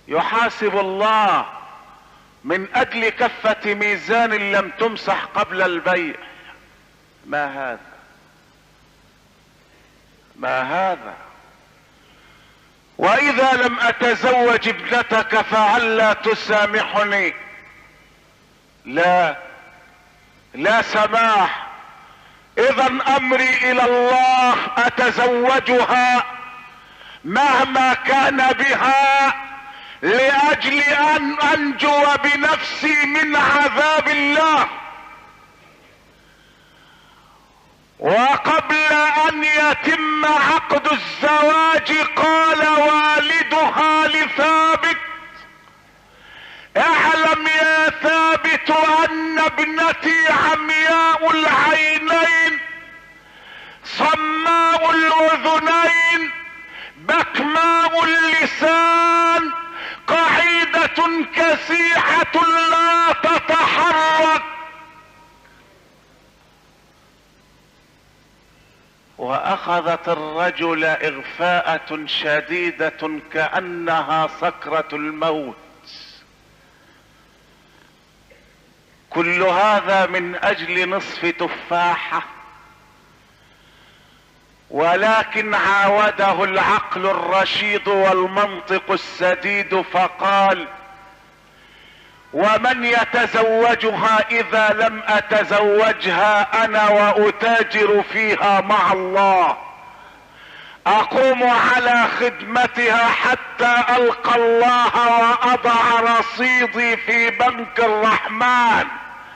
يحاسب الله من اجل كفة ميزان لم تمسح قبل البيع. ما هذا؟ ما هذا؟ واذا لم اتزوج ابنتك فهلا تسامحني؟ لا، لا سماح. اذا امري الى الله، اتزوجها مهما كان بها لاجل ان انجو بنفسي من عذاب الله. وقبل ان يتم عقد الزواج قال والدها لثابت: اعلم يا ثابت ان ابنتي عمياء العينين صماء الاذنين بكماء اللسان قعيدة كسيحة لا تتحرك. واخذت الرجل اغفاءة شديدة كأنها سكرة الموت. كل هذا من اجل نصف تفاحة. ولكن عاوده العقل الرشيد والمنطق السديد فقال: ومن يتزوجها اذا لم اتزوجها انا واتاجر فيها مع الله، اقوم على خدمتها حتى القى الله واضع رصيدي في بنك الرحمن.